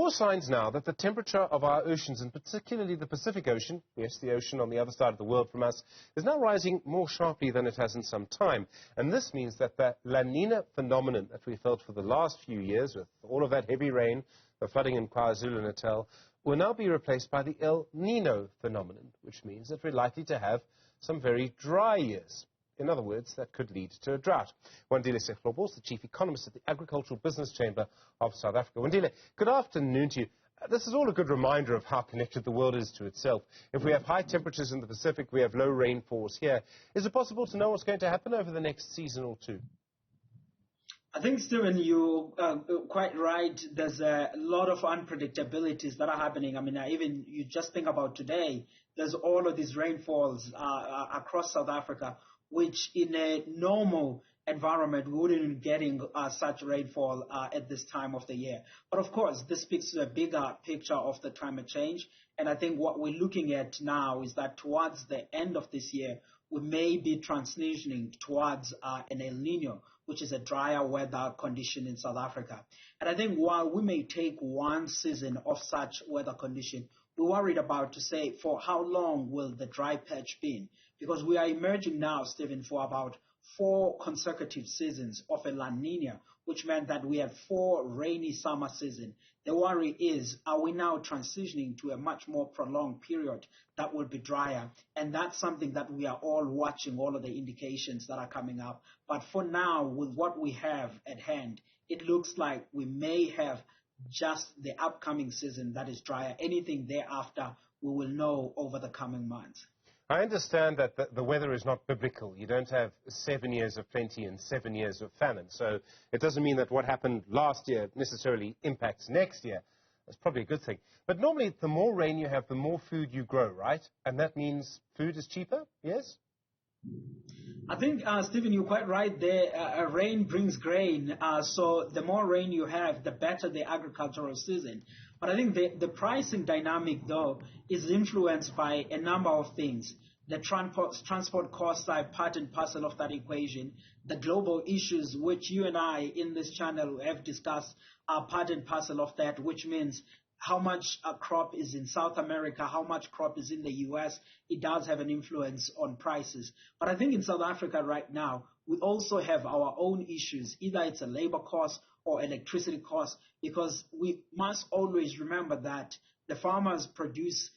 more signs now that the temperature of our oceans, and particularly the Pacific Ocean, yes, the ocean on the other side of the world from us, is now rising more sharply than it has in some time. And this means that the La Nina phenomenon that we felt for the last few years, with all of that heavy rain, the flooding in KwaZulu-Natal, will now be replaced by the El Nino phenomenon, which means that we're likely to have some very dry years. In other words, that could lead to a drought. Wandile Sihlobo is the chief economist at the Agricultural Business Chamber of South Africa. Wandile, good afternoon to you. This is all a good reminder of how connected the world is to itself. If we have high temperatures in the Pacific, we have low rainfalls here. Is it possible to know what's going to happen over the next season or two? I think, Stephen, you're quite right. There's a lot of unpredictabilities that are happening. I mean, even you just think about today, there's all of these rainfalls across South Africa, which in a normal environment, we wouldn't be getting such rainfall at this time of the year. But of course, this speaks to a bigger picture of the climate change. And I think what we're looking at now is that towards the end of this year, we may be transitioning towards an El Nino, which is a drier weather condition in South Africa. And I think while we may take one season of such weather condition, we're worried about to say for how long will the dry patch be? Because we are emerging now, Stephen, for about 4 consecutive seasons of a La Nina, which meant that we had 4 rainy summer seasons. The worry is, are we now transitioning to a much more prolonged period that will be drier? And that's something that we are all watching, all of the indications that are coming up. But for now, with what we have at hand, it looks like we may have just the upcoming season that is drier. Anything thereafter, we will know over the coming months. I understand that the weather is not biblical. You don't have 7 years of plenty and 7 years of famine. So it doesn't mean that what happened last year necessarily impacts next year. That's probably a good thing. But normally, the more rain you have, the more food you grow, right? And that means food is cheaper, yes? I think, Stephen, you're quite right there. Rain brings grain. So the more rain you have, the better the agricultural season. But I think the pricing dynamic, though, is influenced by a number of things. The transport costs are part and parcel of that equation. The global issues, which you and I in this channel have discussed, are part and parcel of that, which means how much crop is in South America, how much crop is in the U.S., it does have an influence on prices. But I think in South Africa right now, we also have our own issues. Either it's a labor cost or electricity cost, because we must always remember that the farmers produce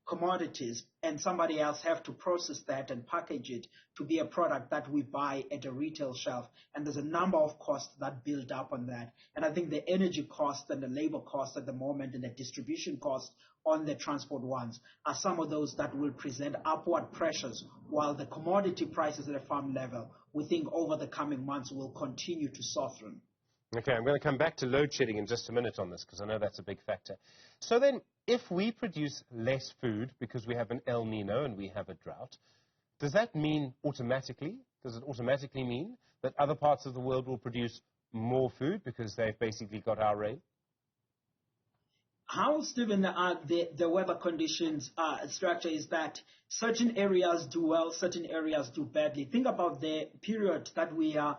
commodities and somebody else have to process that and package it to be a product that we buy at a retail shelf. And there's a number of costs that build up on that. And I think the energy cost and the labor cost at the moment and the distribution cost on the transport ones are some of those that will present upward pressures, while the commodity prices at a farm level, we think over the coming months will continue to soften. Okay, I'm going to come back to load shedding in just a minute on this, because I know that's a big factor. So then, if we produce less food because we have an El Nino and we have a drought, does that mean automatically, mean that other parts of the world will produce more food because they've basically got our rain? How, Stephen, the weather conditions structure is that certain areas do well, certain areas do badly. Think about the period that we are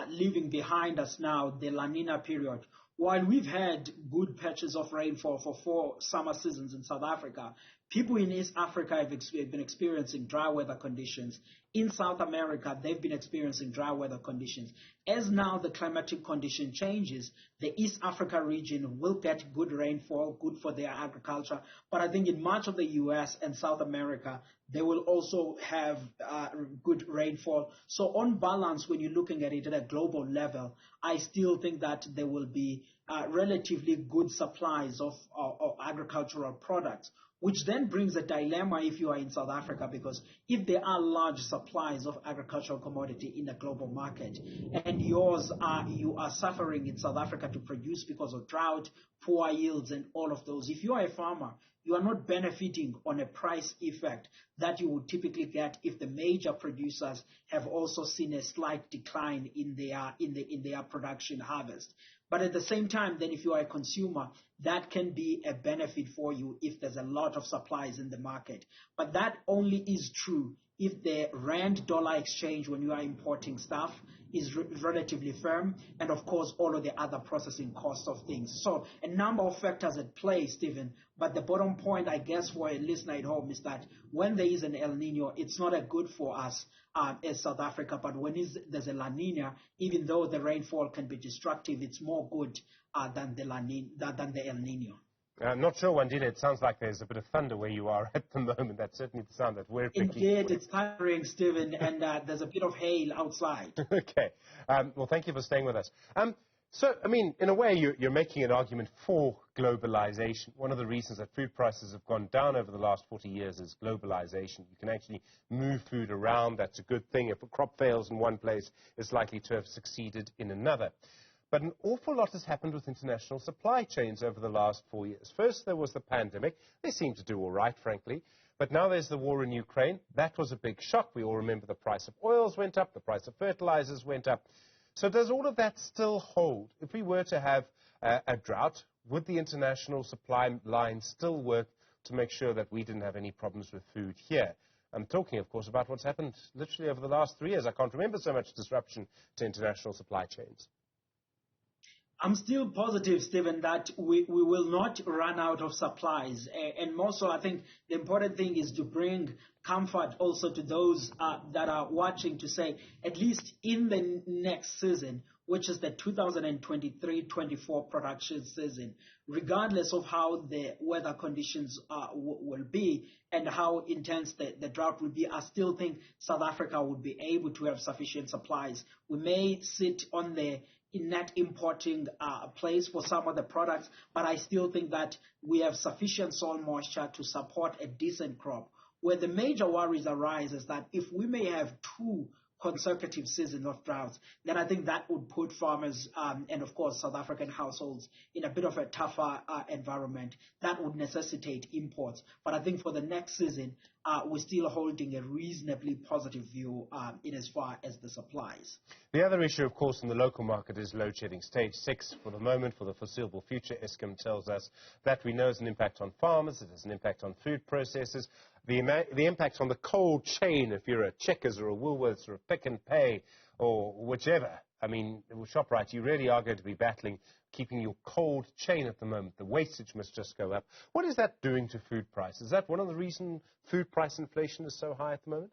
leaving behind us now, the La Nina period. While we've had good patches of rainfall for 4 summer seasons in South Africa, people in East Africa have been experiencing dry weather conditions. In South America, they've been experiencing dry weather conditions. As now the climatic condition changes, the East Africa region will get good rainfall, good for their agriculture. But I think in much of the U.S. and South America, they will also have good rainfall. So on balance, when you're looking at it at a global level, I still think that there will be relatively good supplies of agricultural products, which then brings a dilemma if you are in South Africa, because if there are large supplies of agricultural commodity in the global market and you are suffering in South Africa to produce because of drought, poor yields and all of those, if you are a farmer, you are not benefiting on a price effect that you would typically get if the major producers have also seen a slight decline in their production harvest. But at the same time, then if you are a consumer, that can be a benefit for you if there's a lot of supplies in the market. But that only is true if the rand-dollar exchange when you are importing stuff is relatively firm, and of course all of the other processing costs of things. So a number of factors at play, Stephen, but the bottom point, I guess, for a listener at home is that when there is an El Nino, it's not a good for us as South Africa, but when there's a La Nina, even though the rainfall can be destructive, it's more good than the El Nino. I'm not sure, Wandile, it sounds like there's a bit of thunder where you are at the moment. That's certainly the sound that we're picking. Indeed, it's thundering, Stephen, and there's a bit of hail outside. Okay. Well, thank you for staying with us. So, I mean, in a way, you're making an argument for globalization. One of the reasons that food prices have gone down over the last 40 years is globalization. You can actually move food around. That's a good thing. If a crop fails in one place, it's likely to have succeeded in another. But an awful lot has happened with international supply chains over the last 4 years. First, there was the pandemic. They seemed to do all right, frankly. But now there's the war in Ukraine. That was a big shock. We all remember the price of oils went up, the price of fertilizers went up. So does all of that still hold? If we were to have a drought, would the international supply line still work to make sure that we didn't have any problems with food here? I'm talking, of course, about what's happened literally over the last 3 years. I can't remember so much disruption to international supply chains. I'm still positive, Stephen, that we will not run out of supplies. And more so, I think the important thing is to bring comfort also to those that are watching to say, at least in the next season, which is the 2023-24 production season, regardless of how the weather conditions will be and how intense the drought will be, I still think South Africa would be able to have sufficient supplies. We may sit on the net importing place for some of the products, but I still think that we have sufficient soil moisture to support a decent crop. Where the major worries arise is that if we may have 2 consecutive seasons of droughts, then I think that would put farmers and, of course, South African households in a bit of a tougher environment. That would necessitate imports. But I think for the next season, we're still holding a reasonably positive view in as far as the supplies. The other issue, of course, in the local market is load shedding. Stage 6 for the moment, for the foreseeable future, Eskom tells us that we know has an impact on farmers, it has an impact on food processors. The impact on the cold chain, if you're a Checkers or a Woolworths or a Pick and Pay or whichever, I mean, ShopRite, you really are going to be battling keeping your cold chain at the moment. The wastage must just go up. What is that doing to food prices? Is that one of the reasons food price inflation is so high at the moment?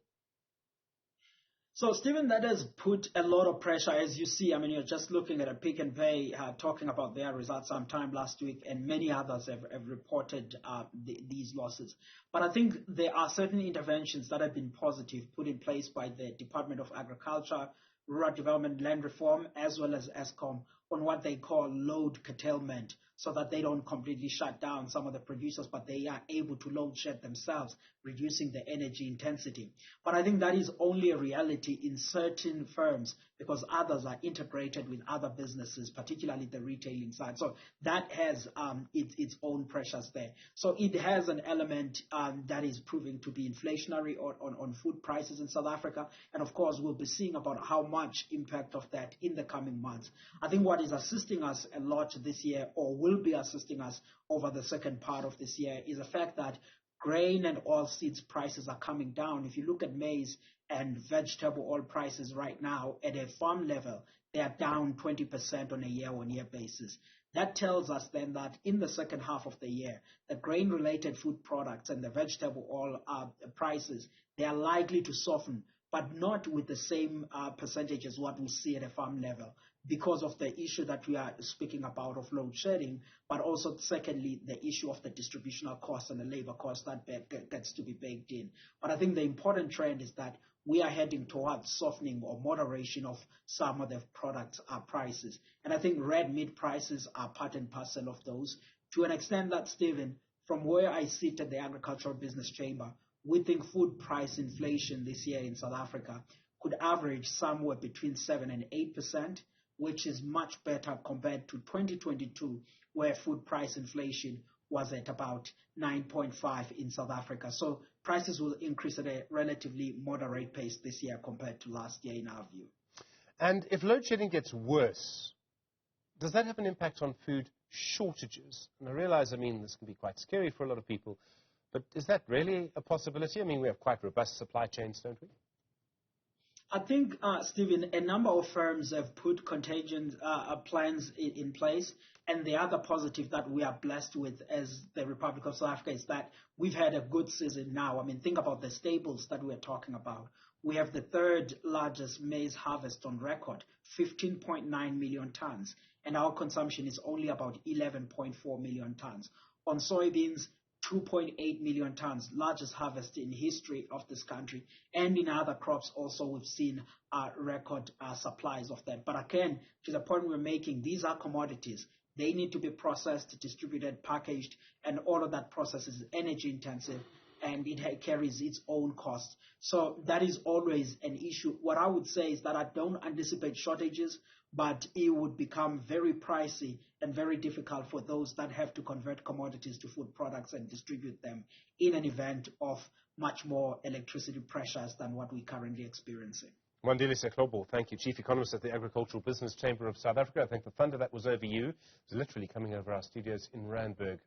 So, Stephen, that has put a lot of pressure, as you see. I mean, you're just looking at a Pick and Pay talking about their results sometime last week, and many others have reported these losses. But I think there are certain interventions that have been positive put in place by the Department of Agriculture, Rural Development, Land Reform, as well as Eskom, on what they call load curtailment, so that they don't completely shut down some of the producers, but they are able to load shed themselves, reducing the energy intensity. But I think that is only a reality in certain firms because others are integrated with other businesses, particularly the retailing side. So that has its own pressures there. So it has an element that is proving to be inflationary on food prices in South Africa. And of course, we'll be seeing about how much impact of that in the coming months. I think what is assisting us a lot this year, or will be assisting us over the second part of this year, is the fact that grain and oilseeds prices are coming down. If you look at maize and vegetable oil prices right now at a farm level, they are down 20% on a year-on-year basis. That tells us then that in the second half of the year, the grain-related food products and the vegetable oil prices, they are likely to soften, but not with the same percentage as what we see at a farm level, because of the issue that we are speaking about of load shedding, but also secondly, the issue of the distributional cost and the labor cost that gets to be baked in. But I think the important trend is that we are heading towards softening or moderation of some of the products' prices. And I think red meat prices are part and parcel of those. To an extent that, Stephen, from where I sit at the Agricultural Business Chamber, we think food price inflation this year in South Africa could average somewhere between 7 and 8%, which is much better compared to 2022, where food price inflation was at about 9.5 in South Africa. So prices will increase at a relatively moderate pace this year compared to last year, in our view. And if load shedding gets worse, does that have an impact on food shortages? And I realize, I mean, this can be quite scary for a lot of people, But is that really a possibility? I mean, we have quite robust supply chains, don't we? I think, Stephen, a number of firms have put contagion plans in place. And the other positive that we are blessed with as the Republic of South Africa is that we've had a good season now. I mean, think about the staples that we're talking about. We have the third largest maize harvest on record, 15.9 million tons. And our consumption is only about 11.4 million tons. On soybeans, 2.8 million tons, largest harvest in history of this country. And in other crops also we've seen record supplies of them. But again, to the point we're making, these are commodities. They need to be processed, distributed, packaged, and all of that process is energy intensive and it carries its own cost. So that is always an issue. What I would say is that I don't anticipate shortages, but it would become very pricey and very difficult for those that have to convert commodities to food products and distribute them in an event of much more electricity pressures than what we're currently experiencing. Wandile Sihlobo, thank you. Chief Economist at the Agricultural Business Chamber of South Africa. I think the thunder that was over you was literally coming over our studios in Randburg.